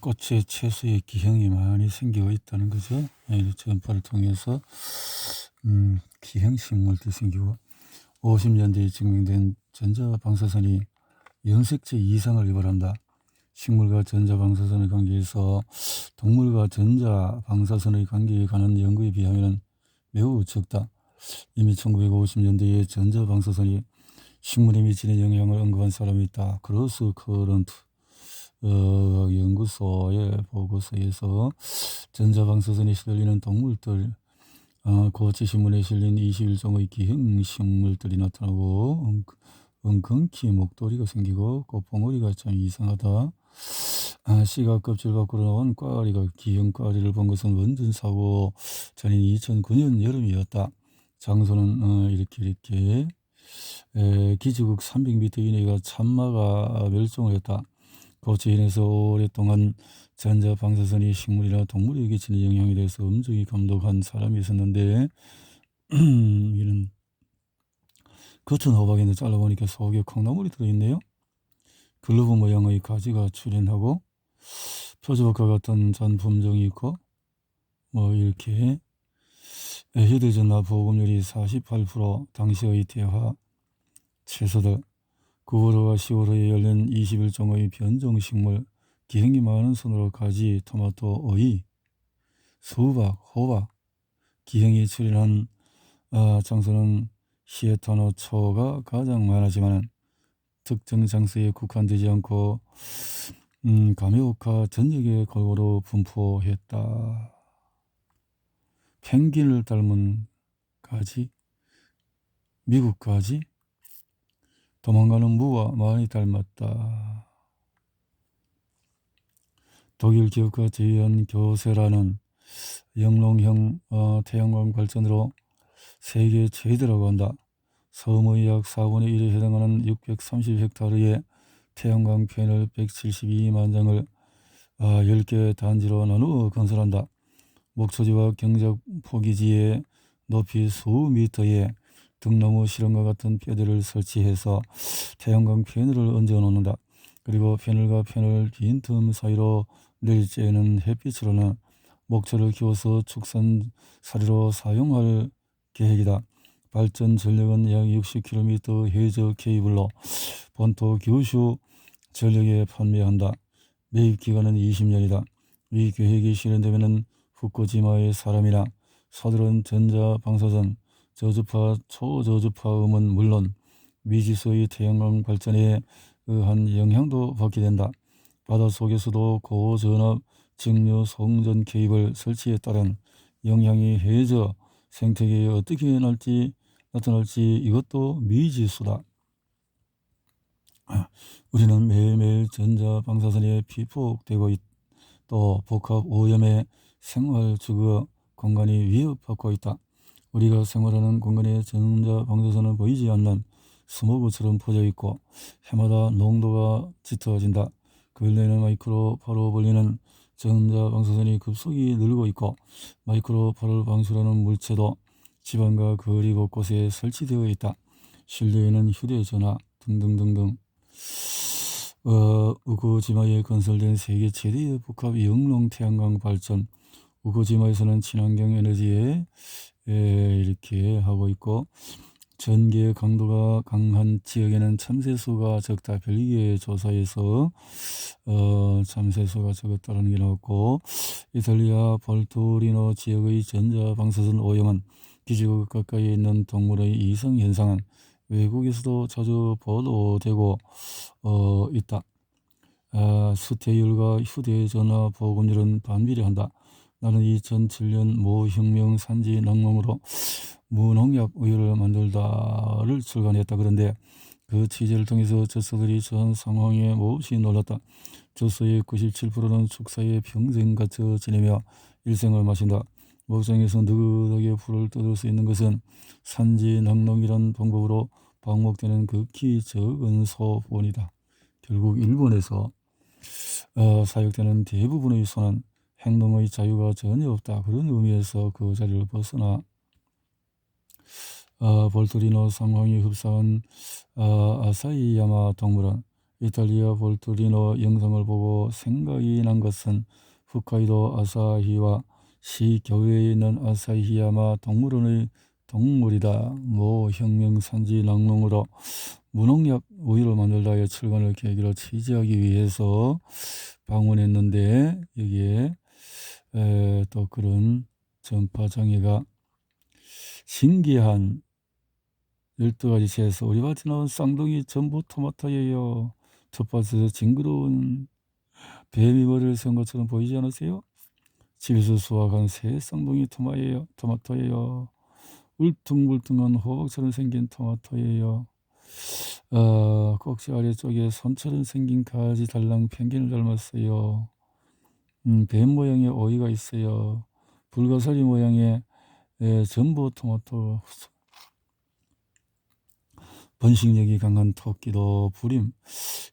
꽃에 채소의 기형이 많이 생기고 있다는 거죠. 전파를 통해서 기형식물도 생기고 50년대에 증명된 전자방사선이 염색체 이상을 유발한다. 식물과 전자방사선의 관계에서 동물과 전자방사선의 관계에 관한 연구에 비하면 매우 적다. 이미 1950년대에 전자방사선이 식물에 미치는 영향을 언급한 사람이 있다. 크로스 커런트 연구소의 보고서에서 전자방사선에 시달리는 동물들, 고체신문에 실린 21종의 기형식물들이 나타나고 엉겅퀴 목도리가 생기고 꽃봉오리가 참 이상하다. 씨가 껍질 밖으로 나온 꽈리가 기형 꽈리를 본 것은 원전 사고 전인 2009년 여름이었다. 장소는 이렇게 기지국 300m 이내가 참마가 멸종을 했다. 고체인에서 오랫동안 전자방사선이 식물이나 동물에게 끼치는 영향에 대해서 엄정히 감독한 사람이 있었는데 이는 겉은 호박인데 잘라보니까 속에 콩나물이 들어있네요. 글러브 모양의 가지가 출현하고 표주박과 같은 잔품종이 있고 이렇게 휴대전화 보급률이 48%, 당시의 대화 채소들 9월과 10월에 열린 21종의 변종식물, 기형이 많은 순으로 가지, 토마토, 오이, 수박, 호박, 기형이 출현한 장소는 히에타노 초가 가장 많았지만 특정 장소에 국한되지 않고 가메오카 전역에 골고루 분포했다. 펭귄을 닮은 가지, 미국 가지, 도망가는 무와 많이 닮았다. 독일 기업가 제이언 교세라는 영롱형 태양광 발전으로 세계 최대라고 한다. 섬의 약 4분의 1에 해당하는 630헥타르의 태양광 패널 172만 장을 10개 단지로 나누어 건설한다. 목초지와 경작 포기지에 높이 수미터의 등나무 실험과 같은 뼈대를 설치해서 태양광 패널을 얹어 놓는다. 그리고 패널과 패널 빈틈 사이로 내리쬐는 햇빛으로는 목초를 키워서 축산사료로 사용할 계획이다. 발전 전력은 약 60km 해저 케이블로 본토 규슈 전력에 판매한다. 매입 기간은 20년이다. 이 계획이 실현되면 후쿠시마의 사람이나 서두른 전자방사선, 저주파, 초저주파음은 물론 미지수의 태양광 발전에 의한 영향도 받게 된다. 바닷속에서도 고전압 직류 송전 케이블 설치에 따른 영향이 해저 생태계에 어떻게 나타날지 이것도 미지수다. 우리는 매일매일 전자방사선에 피폭되고 또 복합 오염의 생활주거 공간이 위협받고 있다. 우리가 생활하는 공간에 전자방사선은 보이지 않는 스모그처럼 퍼져 있고 해마다 농도가 짙어진다. 근래에는 마이크로파로 불리는 전자방사선이 급속히 늘고 있고 마이크로파를 방출하는 물체도 집안과 거리 곳곳에 설치되어 있다. 실내에는 휴대전화 등등등등. 우쿠지마에 건설된 세계 최대의 복합 영롱 태양광 발전. 우쿠지마에서는 친환경 에너지에 이렇게 하고 있고 전기의 강도가 강한 지역에는 참새수가 적다. 별개의 조사에서 참새수가 적었다는 게 나왔고 이탈리아 볼토리노 지역의 전자방사선 오염은 기지국 가까이에 있는 동물의 이상 현상은 외국에서도 자주 보도되고 있다. 수태율과 휴대전화 보급률은 반비례한다. 나는 2007년 모혁명 산지 낭농으로 무농약 우유를 만들다를 출간했다. 그런데 그 취재를 통해서 젖소들이 처한 상황에 몹시 놀랐다. 젖소의 97%는 축사에 평생 갇혀 지내며 일생을 마신다. 목장에서 느긋하게 풀을 뜯을 수 있는 것은 산지 낭농이란 방법으로 방목되는 극히 적은 소본이다. 결국 일본에서 사육되는 대부분의 소는 행동의 자유가 전혀 없다. 그런 의미에서 그 자리를 벗어나 볼토리노 상황이 흡사한 아사히야마 동물원 이탈리아 볼트리노 영상을 보고 생각이 난 것은 홋카이도 아사히와 시 교외에 있는 아사히야마 동물원의 동물이다. 모 혁명산지 낭농으로 무농약 우유를 만들다의 출간을 계기로 취재하기 위해서 방문했는데 여기에 또 그런 전파장애가 신기한 12가지 채소. 우리 밭에 나온 쌍둥이 전부 토마토예요. 텃밭에서 징그러운 뱀이 머리를 세운 것처럼 보이지 않으세요? 집에서 수확한 새 쌍둥이 토마토예요. 울퉁불퉁한 호박처럼 생긴 토마토예요. 꼭지 아래쪽에 손처럼 생긴 가지 달랑 펭귄을 닮았어요. 뱀 모양의 오이가 있어요. 불가사리 모양의 전부 토마토. 번식력이 강한 토끼도 부림.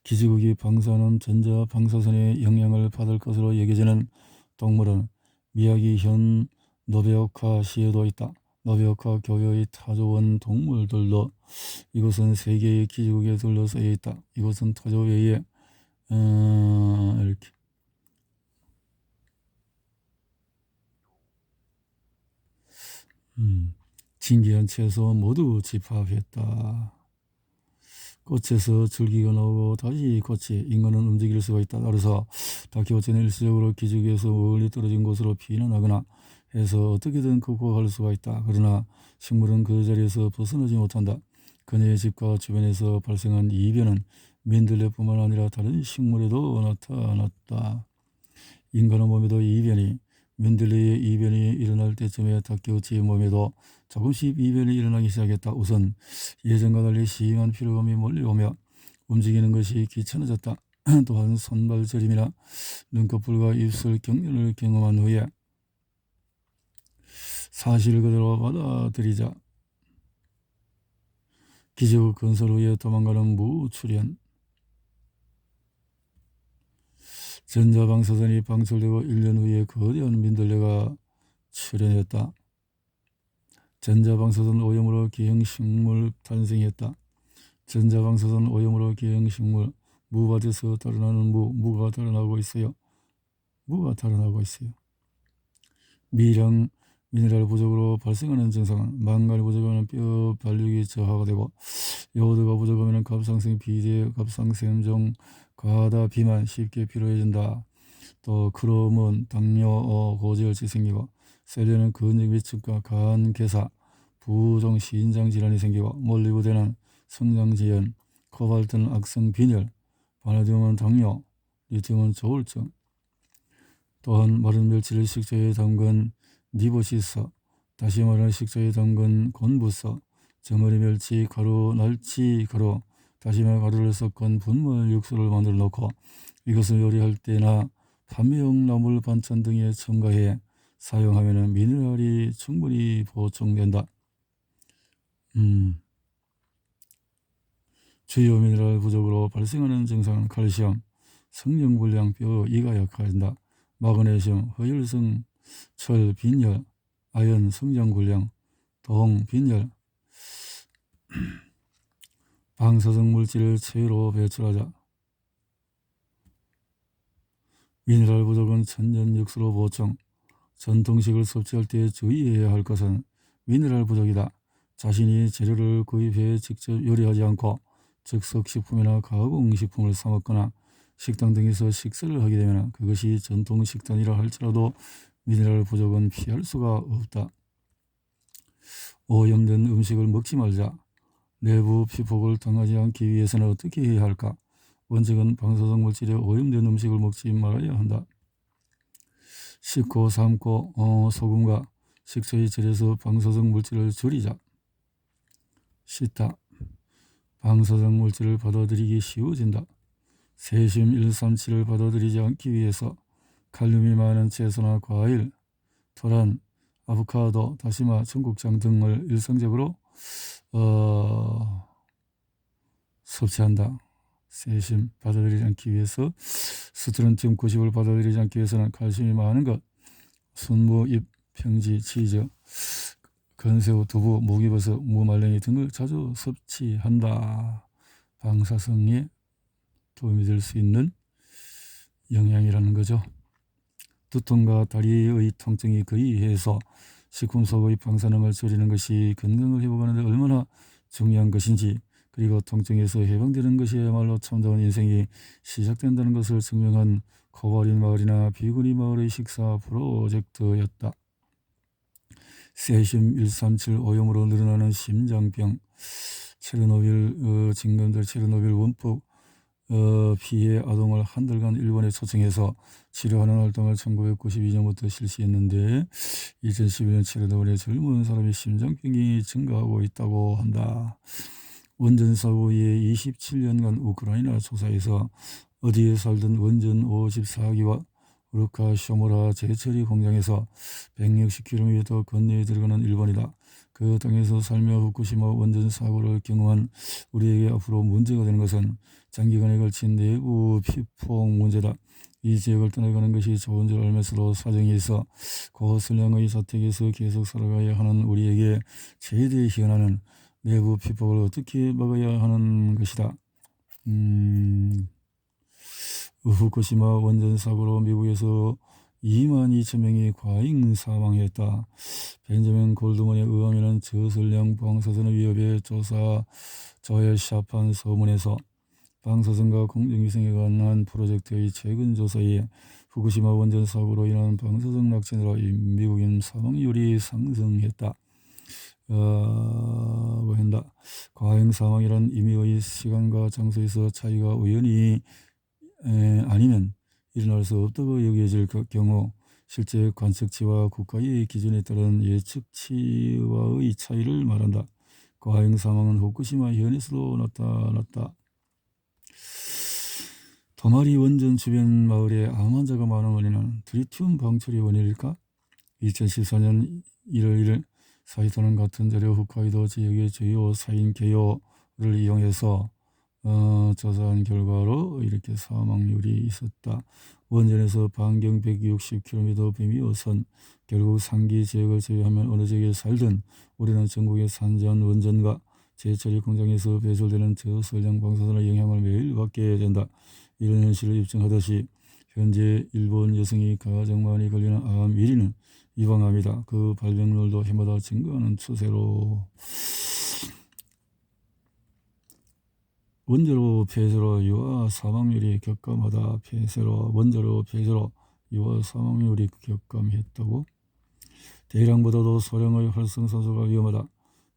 기지국이 방사하는 전자 방사선의 영향을 받을 것으로 여겨지는 동물은 미야기 현 노베오카 시에도 있다. 노베오카 교회의 타조원 동물들도 이곳은 세 개의 기지국에 둘러싸여 있다. 이곳은 타조 외에 이렇게 진귀한 채소 모두 집합했다. 꽃에서 줄기가 나오고 다시 꽃이 인간은 움직일 수가 있다. 따라서 다키오체는 일시적으로 기지국에서 멀리 떨어진 곳으로 피난하거나 해서 어떻게든 극복할 수가 있다. 그러나 식물은 그 자리에서 벗어나지 못한다. 그녀의 집과 주변에서 발생한 이변은 민들레뿐만 아니라 다른 식물에도 나타났다. 인간의 몸에도 이변이, 민들레의 이변이 일어날 때쯤에 다키오치의 몸에도 조금씩 이변이 일어나기 시작했다. 우선 예전과 달리 심한 피로감이 몰려오며 움직이는 것이 귀찮아졌다. 또한 손발 저림이나 눈꺼풀과 입술 경련을 경험한 후에 사실을 그대로 받아들이자 기지국 건설 후에 도망가는 무출현. 전자방사선이 방출되고 1년 후에 거대한 민들레가 출현했다. 전자방사선 오염으로 기형식물 탄생했다. 전자방사선 오염으로 기형식물, 무밭에서 달아나는 무가 달아나고 있어요. 미량 미네랄 부족으로 발생하는 증상은 망간이 부족하면 뼈 발육이 저하가 되고 요오드가 부족하면 갑상선 비대, 갑상선종 과다 비만 쉽게 피로해진다. 또 크롬은 당뇨, 고지혈증이 생기고 셀레는 근육 위축과 간 괴사, 부종 신장 질환이 생기고 몰리브데는 성장지연, 코발트는 악성 빈혈, 바나디움은 당뇨, 리튬은 조울증. 또한 마른 멸치를 식초에 담근 니보시스, 다시 마른 식초에 담근 곤부스, 저머리 멸치 가루, 날치 가루, 다시마 가루를 섞은 분말 육수를 만들어 놓고 이것을 요리할 때나 판매용 나물 반찬 등에 첨가해 사용하면 미네랄이 충분히 보충된다. 주요 미네랄 부족으로 발생하는 증상은 칼슘, 성령불량, 뼈, 이가 약해진다. 마그네슘, 허혈성, 철, 빈혈, 아연, 성장불량, 동, 빈혈. 방사성 물질을 체외로 배출하자. 미네랄 부족은 천연 육수로 보충. 전통식을 섭취할 때 주의해야 할 것은 미네랄 부족이다. 자신이 재료를 구입해 직접 요리하지 않고 즉석식품이나 가공식품을 사 먹거나 식당 등에서 식사를 하게 되면 그것이 전통식단이라 할지라도 미네랄 부족은 피할 수가 없다. 오염된 음식을 먹지 말자. 내부 피폭을 당하지 않기 위해서는 어떻게 해야 할까? 원칙은 방사성 물질에 오염된 음식을 먹지 말아야 한다. 씻고 삶고 소금과 식초에 절여서 방사성 물질을 줄이자. 씻다. 방사성 물질을 받아들이기 쉬워진다. 세슘 137을 받아들이지 않기 위해서 칼륨이 많은 채소나 과일, 토란, 아보카도, 다시마, 청국장 등을 일상적으로 섭취한다. 세슘 받아들이지 않기 위해서, 스트론튬 90을 받아들이지 않기 위해서는 칼슘이 많은 것, 순무, 잎, 평지, 치즈, 건새우, 두부, 목이버섯, 무말랭이 등을 자주 섭취한다. 방사성에 도움이 될 수 있는 영양이라는 거죠. 두통과 다리의 통증이 거의해서 식품 속의 방사능을 줄이는 것이 건강을 회복하는 데 얼마나 중요한 것인지, 그리고 통증에서 해방되는 것이야말로 참 좋은 인생이 시작된다는 것을 증명한 코바린 마을이나 비구니 마을의 식사 프로젝트였다. 세슘 137 오염으로 늘어나는 심장병, 체르노빌 진검들 체르노빌 원폭 피해 아동을 한 달간 일본에 초청해서 치료하는 활동을 1992년부터 실시했는데 2012년 체르노빌의 젊은 사람의 심장병이 증가하고 있다고 한다. 원전 사고 이후 27년간 우크라이나 조사에서 어디에 살든 원전 54기와 우르카 쇼무라 재처리 공장에서 160km 건너에 들어가는 일본이다. 그 땅에서 살며 후쿠시마 원전 사고를 경험한 우리에게 앞으로 문제가 되는 것은 장기간에 걸친 내부 피폭 문제다. 이 지역을 떠나가는 것이 좋은 줄 알면서도 사정이 있어 고설량의 자택에서 계속 살아가야 하는 우리에게 최대의 희한하는 내부 피폭을 어떻게 막아야 하는 것이다. 후쿠시마 원전 사고로 미국에서 22,000명이 과잉 사망했다. 벤저민 골드먼에 의하면 저설량 방사선의 위협에 조사자에 시합한 서문에서 방사선과 공정위생에 관한 프로젝트의 최근 조사에 후쿠시마 원전 사고로 인한 방사선 낙진으로 미국인 사망률이 상승했다. 한다. 과잉 사망이란 임의의 시간과 장소에서 차이가 우연히 아니면 일어날 수 없다고 여겨질 경우 실제 관측치와 국가의 기준에 따른 예측치와의 차이를 말한다. 과잉 사망은 후쿠시마 현에서도 나타났다. 토마리 원전 주변 마을에 암 환자가 많은 원인은 트리튬 방출이 원인일까? 2014년 1월 1일 사이토는 같은 자료 홋카이도 지역의 주요 사인 개요를 이용해서 조사한 결과로 이렇게 사망률이 있었다. 원전에서 반경 160km 범위 우선 결국 상기 지역을 제외하면 어느 지역에 살든 우리는 전국의 산지한 원전과 재처리 공장에서 배출되는 저설량 방사선의 영향을 매일 받게 된다. 이런 현실을 입증하듯이 현재 일본 여성이 가장 많이 걸리는 암 1위는 유방암이다. 그 발병률도 해마다 증가하는 추세로 원자로 폐쇄로 유아 사망률이 격감하다. 원자로 폐쇄로 유아 사망률이 격감했다고. 대량보다도 소량의 활성산소가 위험하다.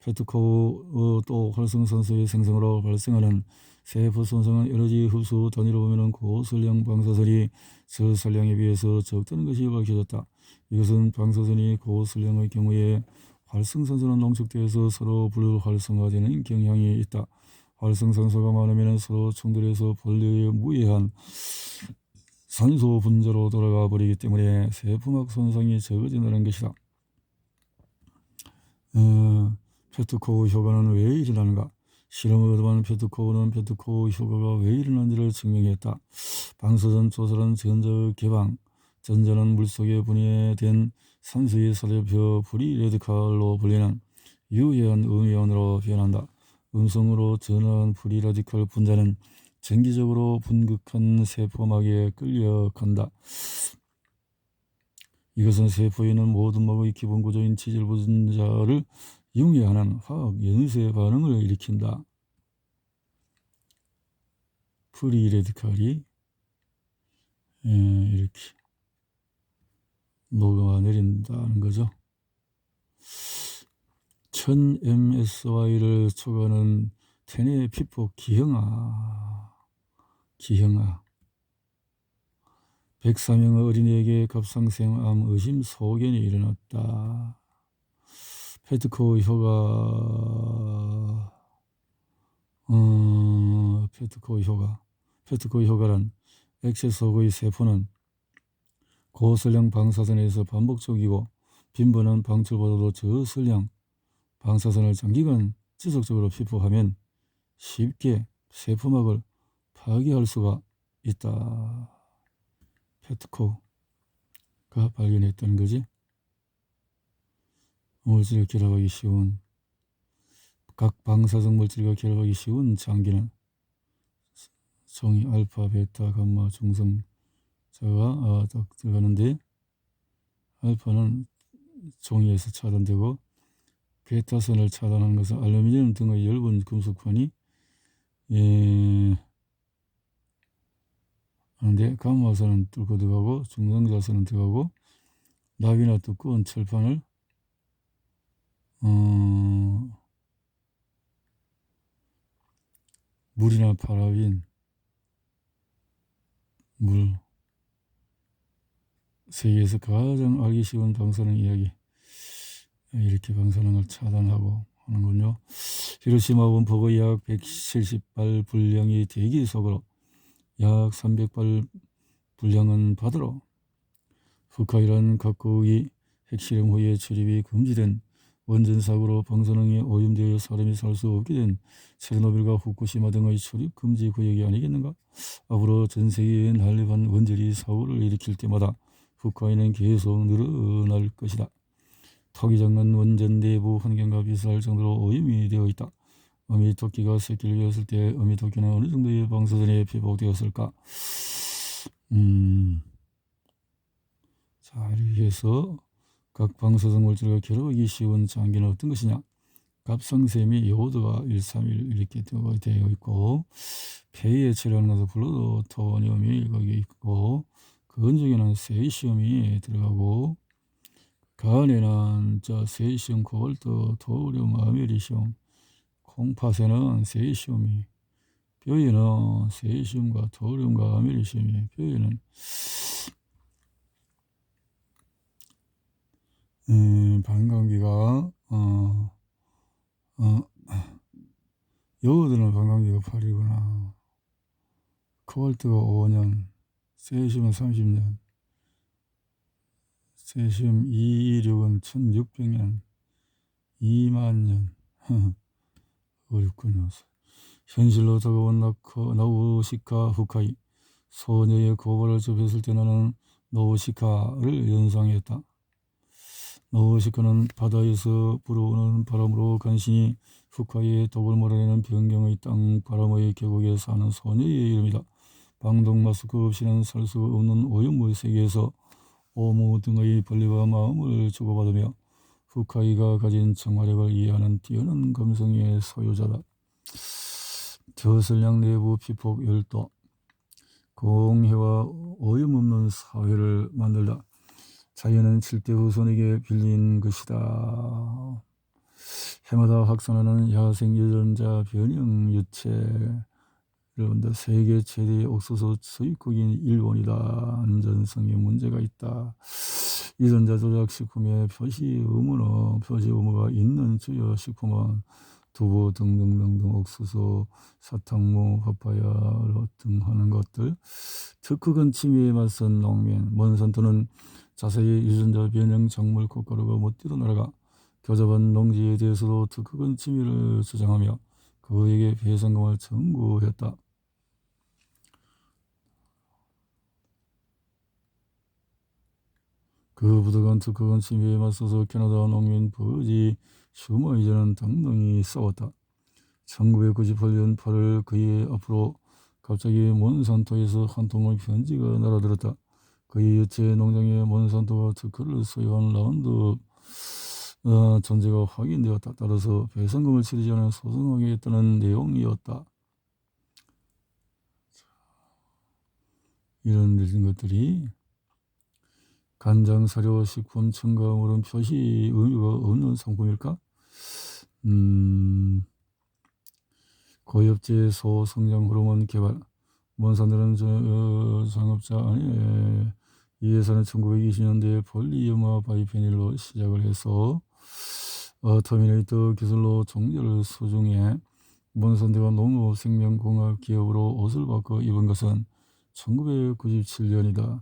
페트코우 또 활성산소의 생성으로 발생하는 세포 손상은 에너지 흡수 단위로 보면 고설량 방사선이 저설량에 비해서 적다는 것이 밝혀졌다. 이것은 방사선이 고설량의 경우에 활성산소는 농축되어서 서로 불활성화되는 경향이 있다. 활성산소가 많으면 서로 충돌해서 본래의 무해한 산소 분자로 돌아가 버리기 때문에 세포막 손상이 적어진다는 것이다. 페트코우 효과는 왜 일어나는가? 실험을 거듭한 페트코우는 페트코우 효과가 왜 일어나는지를 증명했다. 방사선 조절은 전자의 개방, 전자는 물속에 분해된 산소의 살려펴 프리 레디칼로 불리는 유해한 음이온으로 변한다. 음성으로 전환한 프리 라디칼 분자는 정기적으로 분극한 세포막에 끌려간다. 이것은 세포에 있는 모든 막의 기본 구조인 지질 분자를 융해하는 화학 연쇄 반응을 일으킨다. 프리 레디칼이 이렇게 녹아내린다는 거죠. 1000mSy를 초과하는 텐의 피폭 기형아 104명의 어린이에게 갑상생암 의심 소견이 일어났다. 페트코우 효과란 액체 속의 세포는 고설량 방사선에서 반복적이고 빈번한 방출보다도 저설량 방사선을 장기간 지속적으로 피폭하면 쉽게 세포막을 파괴할 수가 있다. 페트코우가 발견했다는 거지. 물질을 결합하기 쉬운 각 방사성 물질과 결합하기 쉬운 장기는 종이 알파, 베타, 감마, 중성자가 딱 들어가는데, 알파는 종이에서 차단되고 베타선을 차단하는 것은 알루미늄 등의 얇은 금속판이 하는데, 감마선은 뚫고 들어가고 중성자선은 들어가고 납이나 두꺼운 철판을 물이나 파라빈, 물, 세계에서 가장 알기 쉬운 방사능 이야기, 이렇게 방사능을 차단하고 하는군요. 히로시마 원폭의 약 170발 분량이 대기 속으로, 약 300발 분량은 바다로, 후카이란 각국이 핵실험 후에 출입이 금지된 원전사고로 방사능에 오염되어 사람이 살 수 없게 된 체르노빌과 후쿠시마 등의 출입 금지 구역이 아니겠는가? 앞으로 전 세계에 난립한 원전이 사고를 일으킬 때마다 후카이는 계속 늘어날 것이다. 토기장은 원전 내부 환경과 비슷할 정도로 오염이 되어 있다. 어미토끼가 새끼를 이었을 때 어미토끼는 어느 정도의 방사선에 피복되었을까? 자, 이렇게 해서 각 방사성 물질과 결합하기 쉬운 장기는 어떤 것이냐? 갑상샘이 요오드가 131 이렇게 되어 있고, 폐에 처리하는 것은 플루토니움이 거기 있고, 건중에는 세시움이 들어가고, 간에는 세시움, 코발트, 토륨, 아메리시움, 콩팥에는 세시움이, 뼈에는 세시움과 토륨과 아메리시움이, 뼈에는 반감기가 요오드는 반감기가 8이구나. 코발트가 5년, 세슘은 30년, 세슘 226은 1600년, 2만년. 어렵군요. 현실로 다가온 나우시카 후카이. 소녀의 고발을 접했을 때 나는 나우시카를 연상했다. 나우시카는 바다에서 불어오는 바람으로 간신히 후카이의 독을 몰아내는 변경의 땅 바람의 계곡에 사는 소녀의 이름이다. 방독 마스크 없이는 살 수 없는 오염물 세계에서 오무 등의 벌레와 마음을 주고받으며 후카이가 가진 정화력을 이해하는 뛰어난 감성의 소유자다. 저설량 내부 피폭 열도. 공해와 오염 없는 사회를 만들다. 자연은 7대 후손에게 빌린 것이다. 해마다 확산하는 야생 유전자 변형 유체를 본다. 세계 최대의 옥수수 수입국인 일본이다. 안전성에 문제가 있다. 유전자 조작 식품의 표시 의무가 있는 주요 식품은 두부 등등등등, 옥수수, 사탕무, 파파야 등 하는 것들. 특허권 침해에 맞선 농민, 몬산토는 자세히 유전자 변형 작물 고가루가 못 뛰어나가 교잡한 농지에 대해서도 특허권 침해를 주장하며 그에게 배상금을 청구했다. 그 부득이한 특허권 침해에 맞서서 캐나다 농민 버지 슈머이저는 당당히 싸웠다. 1998년 8월 그의 앞으로 갑자기 몬산토에서 한 통의 편지가 날아들었다. 그의 유체 농장에 몬산토가 특허를 소유한 라운드업 존재가 확인되었다. 따라서 배상금을 치르지 않아 소송하겠다는 내용이었다. 이런 것들이 간장, 사료, 식품, 첨가물은 표시 의미가 없는 상품일까? 고엽제 소성장 호르몬 개발. 몬산토는 창업자 이 회사는 1920년대에 폴리어마 바이페닐로 시작을 해서 터미네이터 기술로 종자를 수중해 몬산토가 농업생명공학 기업으로 옷을 바꿔 입은 것은 1997년이다.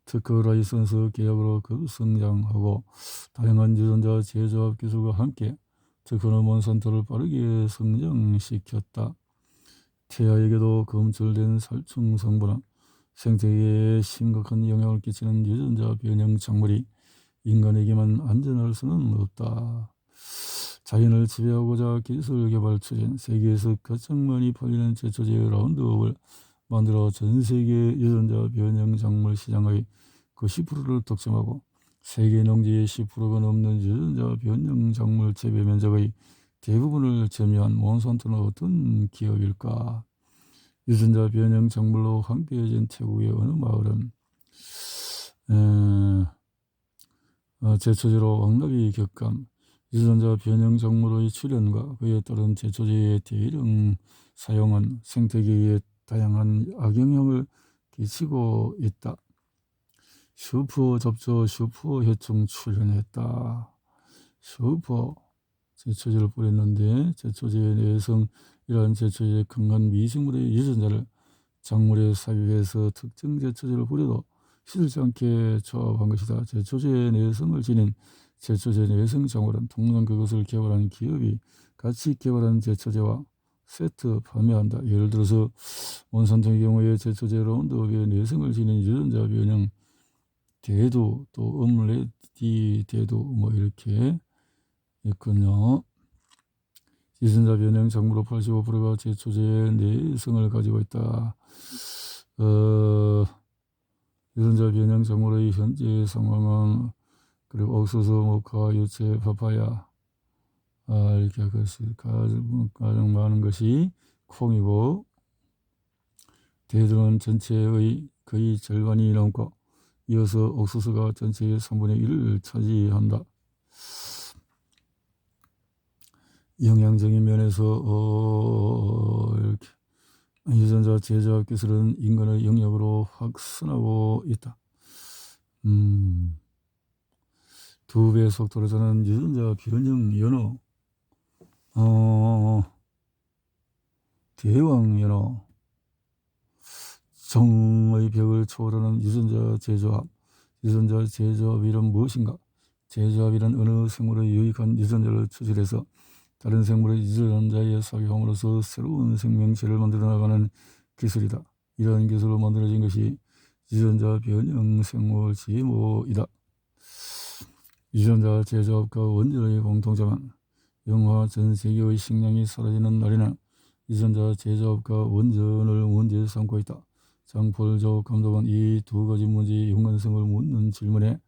특허 라이선스 계약으로 급성장하고 다양한 유전자 재조합 기술과 함께 특허는 몬산토를 빠르게 성장시켰다. 태아에게도 검출된 살충 성분은 생태계에 심각한 영향을 끼치는 유전자 변형 작물이 인간에게만 안전할 수는 없다. 자연을 지배하고자 기술 개발 추진. 세계에서 가장 많이 팔리는 제초제 라운드업을 만들어 전 세계 유전자 변형 작물 시장의 그 10%를 독점하고 세계 농지의 10%가 넘는 유전자 변형 작물 재배 면적의 대부분을 점유한 몬산토는 어떤 기업일까? 유전자 변형 작물로 황폐해진 태국의 어느 마을은 제초제로 왕락이 격감, 유전자 변형 작물의 출현과 그에 따른 제초제의 대량 사용은 생태계에 다양한 악영향을 끼치고 있다. 슈퍼 접촉 슈퍼 해충 출현했다. 슈퍼 제초제를 뿌렸는데 제초제의 내성, 이러한 제초제의 강한 미생물의 유전자를 작물에 삽입해서 특정 제초제를 뿌려도 시들지 않게 조합한 것이다. 제초제의 내성을 지닌 제초제 내성 작물은 통상 그것을 개발한 기업이 같이 개발한 제초제와 세트 판매한다. 예를 들어서 몬산토의 경우에 제초제 라운드업의 내성을 지닌 유전자 변형 대두, 또 음레디 대두 뭐 이렇게 있군요. 유전자 변형 작물의 85%가 제초제의 내성을 가지고 있다. 유전자 변형 작물의 현재 상황은 그리고 옥수수, 모카, 유채, 파파야 이렇게 가장 많은 것이 콩이고 대두는 전체의 거의 절반이 넘고 이어서 옥수수가 전체의 3분의 1을 차지한다. 영양적인 면에서 이렇게 유전자 제조업 기술은 인간의 영역으로 확산하고 있다. 2배 속도로 자라는 유전자 변형 연어, 대왕 연어, 정의 벽을 초월하는 유전자 제조합. 유전자 제조합이란 무엇인가? 제조합이란 어느 생물의 유익한 유전자를 추출해서 다른 생물의 유전자에 삽입함으로써 새로운 생명체를 만들어 나가는 기술이다. 이러한 기술로 만들어진 것이 유전자 변형 생물 GMO이다. 유전자 제조업과 원전의 공통점은 영화 전 세계의 식량이 사라지는 날에는 유전자 제조업과 원전을 문제 삼고 있다. 장폴조 감독은 이 두 가지 문제의 연관성을 묻는 질문에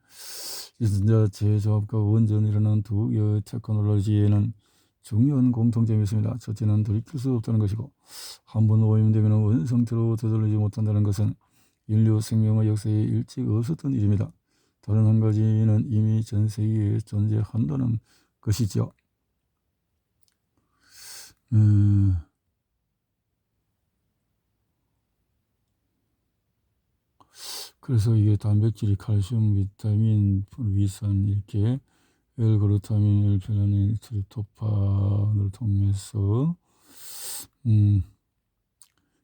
유전자 제조업과 원전이라는 두 개의 테크놀로지에는 중요한 공통점이 있습니다. 첫째는 돌이킬 수 없다는 것이고 한번 오염되면 원상태로 되돌리지 못한다는 것은 인류 생명의 역사에 일찍 없었던 일입니다. 다른 한 가지는 이미 전 세계에 존재한다는 것이죠. 그래서 이게 단백질이 칼슘, 비타민, 위산 이렇게 L그루타민, L페라닌, 트립토판을 통해서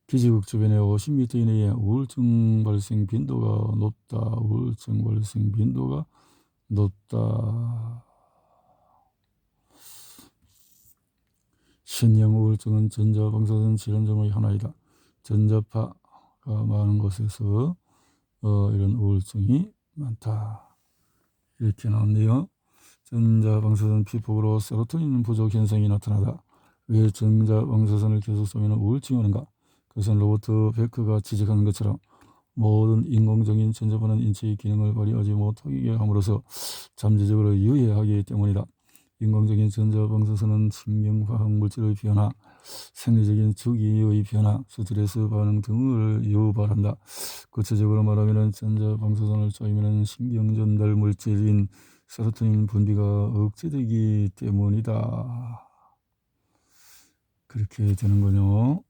기지국 주변에 50m 이내에 우울증 발생 빈도가 높다. 우울증 발생 빈도가 높다. 신형 우울증은 전자방사선 질환 하나이다. 전자파가 많은 곳에서 이런 우울증이 많다. 이렇게 나왔네요. 전자방사선 피폭으로 세로토닌 부족 현상이 나타나다. 왜 전자방사선을 계속 쏘면 우울증이 오는가? 그것은 로버트 베크가 지적하는 것처럼 모든 인공적인 전자파는 인체의 기능을 발휘하지 못하게 함으로써 잠재적으로 유해하기 때문이다. 인공적인 전자방사선은 신경화학 물질의 변화, 생리적인 주기의 변화, 스트레스 반응 등을 유발한다. 구체적으로 말하면 전자방사선을 쏘이면 신경전달 물질인 세로토닌 분비가 억제되기 때문이다. 그렇게 되는군요.